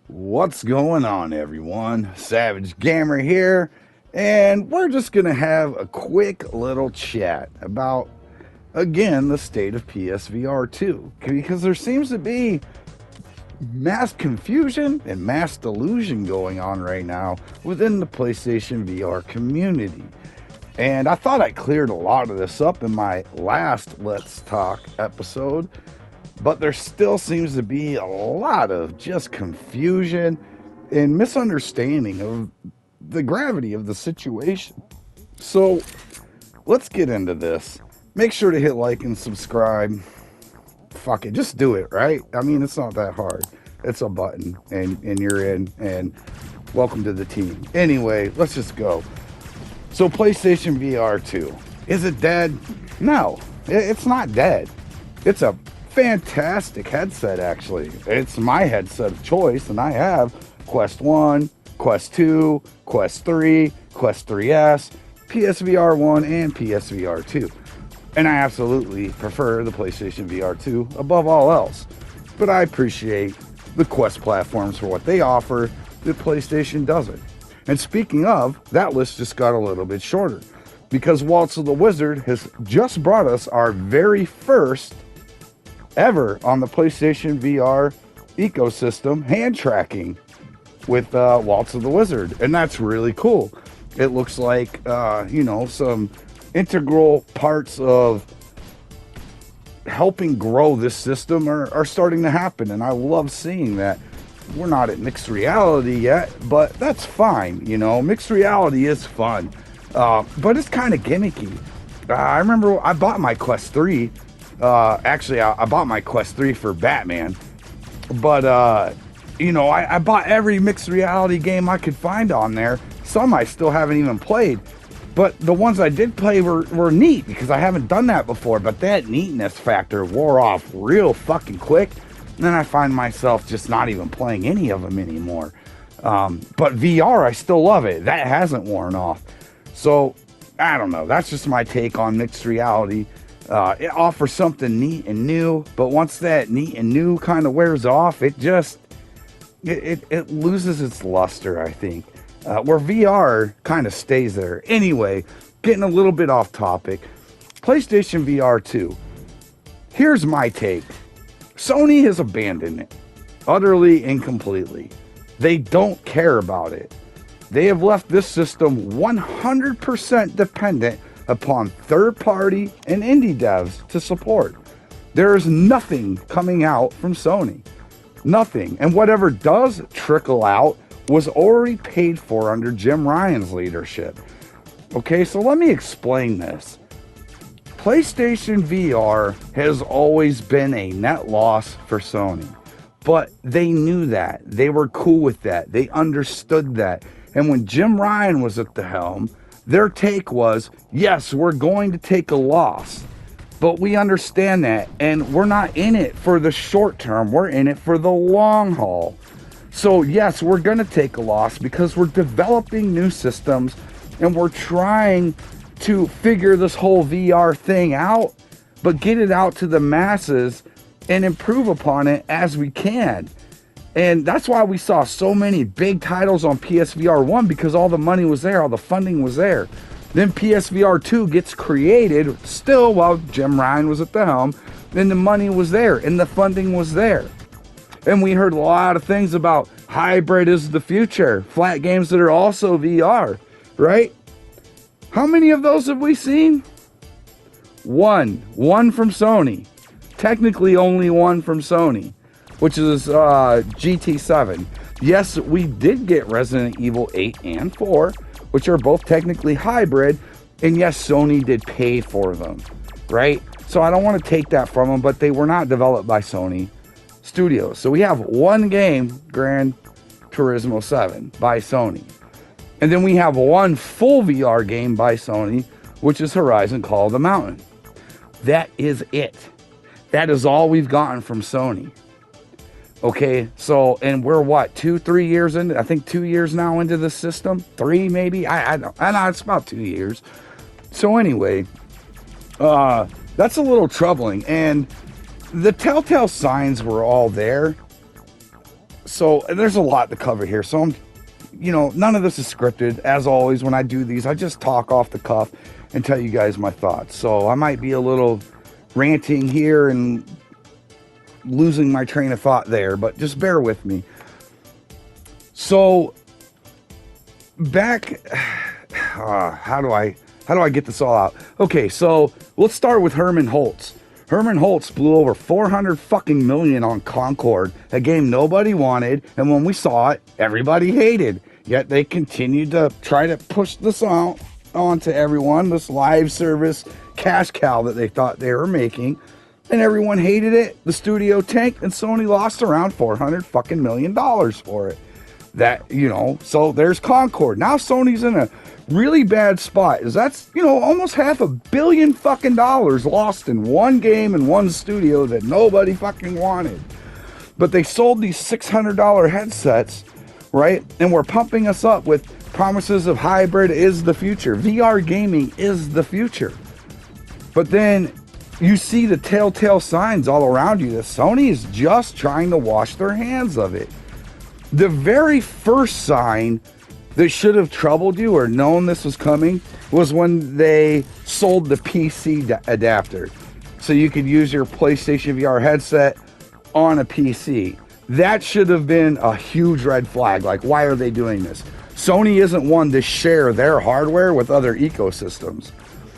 What's going on, everyone? Savage Gamer here, and we're just gonna have a quick little chat about, again, the state of PSVR2, because there seems to be mass confusion and mass delusion going on right now within the PlayStation VR community. And I thought I cleared a lot of this up in my last Let's Talk episode, but there still seems to be a lot of just confusion and misunderstanding of the gravity of the situation. So let's get into this. Make sure to hit like and subscribe. Fuck it, just do it, right? I mean, it's not that hard. It's a button, and you're in, and welcome to the team. Anyway, let's just go. So PlayStation VR 2, is it dead? No, it's not dead. It's a fantastic headset, actually. It's my headset of choice, and I have Quest 1, Quest 2, Quest 3, Quest 3S, PSVR 1, and PSVR 2. And I absolutely prefer the PlayStation VR 2 above all else. But I appreciate the Quest platforms for what they offer that PlayStation doesn't. And speaking of, that list just got a little bit shorter, because Waltz of the Wizard has just brought us our very first ever on the PlayStation VR ecosystem hand tracking with Waltz of the Wizard, and that's really cool. It looks like some integral parts of helping grow this system are starting to happen, and I love seeing that. We're not at mixed reality yet, but that's fine. Mixed reality is fun, but it's kind of gimmicky. I remember I bought my Quest 3. I bought my Quest 3 for Batman, but I bought every mixed reality game I could find on there. Some I still haven't even played, but the ones I did play were neat because I haven't done that before. But that neatness factor wore off real fucking quick. And then I find myself just not even playing any of them anymore. But VR, I still love it. That hasn't worn off. So, I don't know. That's just my take on mixed reality. It offers something neat and new, but once that neat and new kind of wears off, it loses its luster, I think. Where VR kind of stays there. Anyway, getting a little bit off topic. PlayStation VR 2. Here's my take. Sony has abandoned it, utterly and completely. They don't care about it. They have left this system 100% dependent upon third-party and indie devs to support. There is nothing coming out from Sony. Nothing. And whatever does trickle out was already paid for under Jim Ryan's leadership. Okay, so let me explain this. PlayStation VR has always been a net loss for Sony, but they knew that. They were cool with that. They understood that. And when Jim Ryan was at the helm, their take was, yes, we're going to take a loss, but we understand that, and we're not in it for the short term. We're in it for the long haul. So yes, we're going to take a loss because we're developing new systems, and we're trying to figure this whole VR thing out, but get it out to the masses and improve upon it as we can. And that's why we saw so many big titles on PSVR 1, because all the money was there, all the funding was there. Then PSVR 2 gets created still while Jim Ryan was at the helm, and the money was there and the funding was there. And we heard a lot of things about hybrid is the future, flat games that are also VR, right? How many of those have we seen? One from Sony. Technically only one from Sony, which is GT7. Yes, we did get Resident Evil 8 and 4, which are both technically hybrid, and yes, Sony did pay for them, right? So I don't want to take that from them, but they were not developed by Sony Studios. So we have one game, Gran Turismo 7, by Sony. And then we have one full VR game by Sony, which is Horizon Call of the Mountain. That is it. That is all we've gotten from Sony. Okay, so, and we're what, 2-3 years into, I think 2 years now into the system? 3 maybe? I know, it's about 2 years. So anyway, that's a little troubling. And the telltale signs were all there. So there's a lot to cover here. So I'm, none of this is scripted. As always, when I do these, I just talk off the cuff and tell you guys my thoughts. So I might be a little ranting here and losing my train of thought there, but just bear with me. So back, how do I get this all out? Okay, so let's start with Herman Holtz. Herman Holtz blew over 400 fucking million on Concord, a game nobody wanted, and when we saw it, everybody hated. Yet they continued to try to push this out onto everyone, this live service cash cow that they thought they were making, and everyone hated it. The studio tanked, and Sony lost around 400 fucking million dollars for it. That, so there's Concord. Now Sony's in a really bad spot. That's, almost $500 million fucking dollars lost in one game and one studio that nobody fucking wanted. But they sold these $600 headsets, right? And we're pumping us up with promises of hybrid is the future. VR gaming is the future. But then you see the telltale signs all around you that Sony is just trying to wash their hands of it. The very first sign that should have troubled you or known this was coming was when they sold the PC adapter. So you could use your PlayStation VR headset on a PC. That should have been a huge red flag. Like, why are they doing this? Sony isn't one to share their hardware with other ecosystems.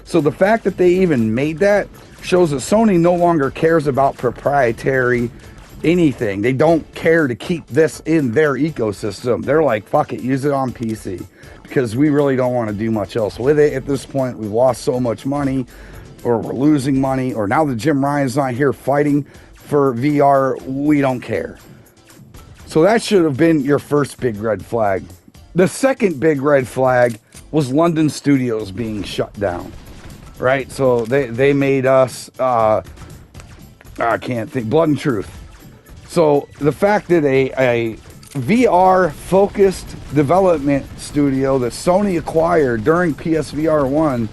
So the fact that they even made that shows that Sony no longer cares about proprietary anything. They don't care to keep this in their ecosystem. They're like, fuck it, use it on PC, because we really don't want to do much else with it at this point. We've lost so much money, or we're losing money, or now that Jim Ryan's not here fighting for VR, we don't care. So that should have been your first big red flag. The second big red flag was London Studios being shut down, right? So they made us, I can't think, Blood and Truth. So the fact that a VR-focused development studio that Sony acquired during PSVR1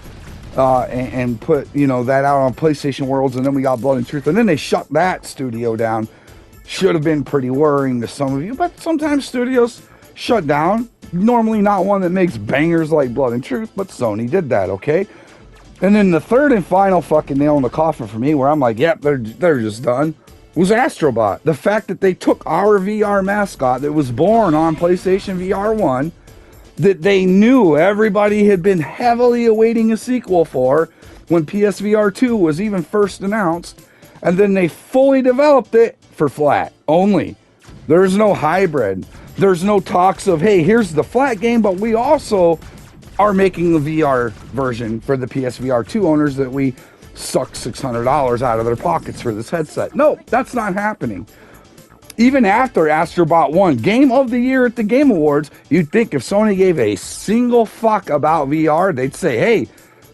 and put, that out on PlayStation Worlds, and then we got Blood and Truth, and then they shut that studio down, should have been pretty worrying to some of you. But sometimes studios shut down. Normally not one that makes bangers like Blood and Truth, but Sony did that, okay? And then the third and final fucking nail in the coffin for me, where I'm like, yep, they're just done, was Astrobot. The fact that they took our VR mascot that was born on PlayStation VR 1, that they knew everybody had been heavily awaiting a sequel for when PSVR 2 was even first announced, and then they fully developed it for flat only. There's no hybrid. There's no talks of, hey, here's the flat game, but we also are making the VR version for the PSVR 2 owners that we suck $600 out of their pockets for this headset. No, that's not happening. Even after Astrobot won Game of the Year at the Game Awards, you'd think if Sony gave a single fuck about VR, they'd say, hey,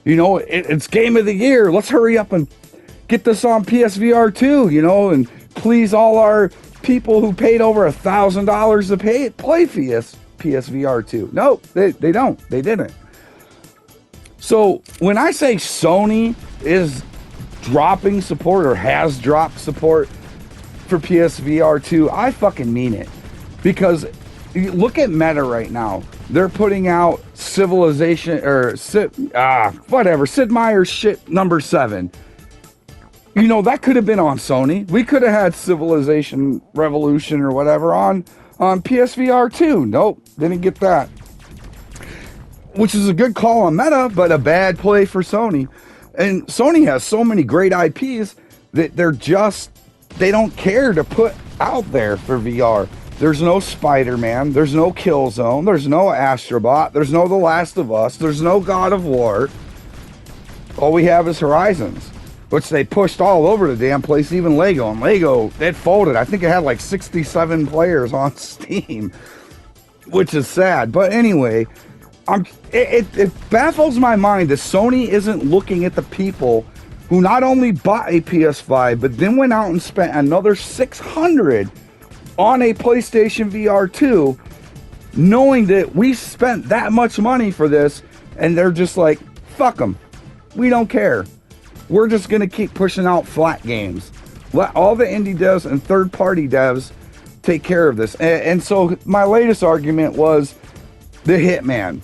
it's Game of the Year. Let's hurry up and get this on PSVR 2, and please all our people who paid over $1,000 to play PSVR 2. No, they don't. They didn't. So when I say Sony is dropping support or has dropped support for PSVR 2, I fucking mean it. Because look at Meta right now. They're putting out Civilization, or Sid Meier's shit number 7. That could have been on Sony. We could have had Civilization Revolution or whatever on PSVR 2. Nope, didn't get that. Which is a good call on Meta, but a bad play for Sony. And Sony has so many great IPs that they don't care to put out there for VR. There's no Spider-Man, there's no Killzone, there's no Astrobot, there's no The Last of Us, there's no God of War. All we have is Horizons, which they pushed all over the damn place, even Lego. And Lego, it folded. I think it had like 67 players on Steam, which is sad. But anyway, it baffles my mind that Sony isn't looking at the people who not only bought a PS5, but then went out and spent another $600 on a PlayStation VR 2, knowing that we spent that much money for this, and they're just like, fuck them. We don't care. We're just going to keep pushing out flat games. Let all the indie devs and third-party devs take care of this. And so my latest argument was the Hitman.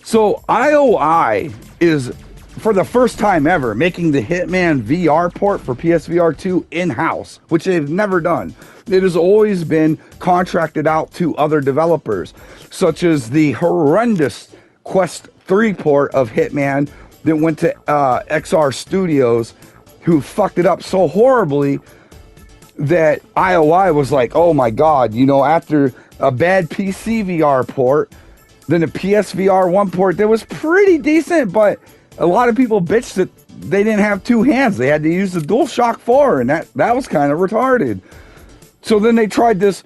So IOI is, for the first time ever, making the Hitman VR port for PSVR2 in-house, which they've never done. It has always been contracted out to other developers, such as the horrendous Quest 3 port of Hitman that went to XR Studios, who fucked it up so horribly that IOI was like, oh my God, you know, after a bad PC VR port, then a PSVR 1 port that was pretty decent, but a lot of people bitched that they didn't have two hands. They had to use the DualShock 4, and that was kind of retarded. So then they tried this,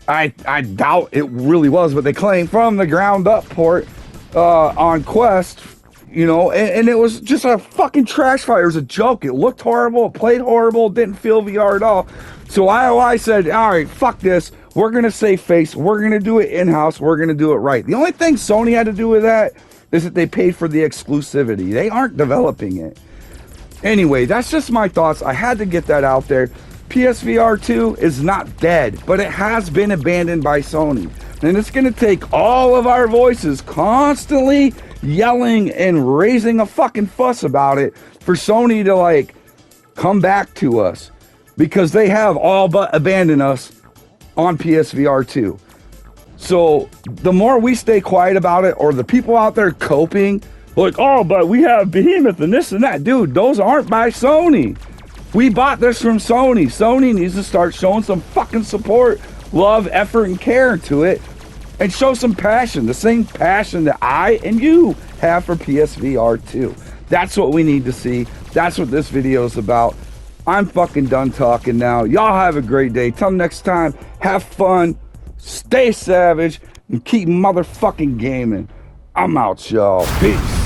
I doubt it really was, but they claim from the ground up port on Quest, you know, and it was just a fucking trash fire. It was a joke. It looked horrible, it played horrible, didn't feel VR at all. So IOI said, all right, fuck this. We're going to save face. We're going to do it in-house. We're going to do it right. The only thing Sony had to do with that is that they paid for the exclusivity. They aren't developing it. Anyway, that's just my thoughts. I had to get that out there. PSVR 2 is not dead, but it has been abandoned by Sony. And it's going to take all of our voices constantly yelling and raising a fucking fuss about it for Sony to like come back to us, because they have all but abandoned us on PSVR 2. So the more we stay quiet about it, or the people out there coping like, oh, but we have Behemoth and this and that, dude, those aren't by Sony. We bought this from Sony. Sony needs to start showing some fucking support, love, effort, and care to it, and show some passion, the same passion that I and you have for PSVR 2. That's what we need to see. That's what this video is about. I'm fucking done talking now. Y'all have a great day. Till next time, have fun, stay savage, and keep motherfucking gaming. I'm out, y'all. Peace.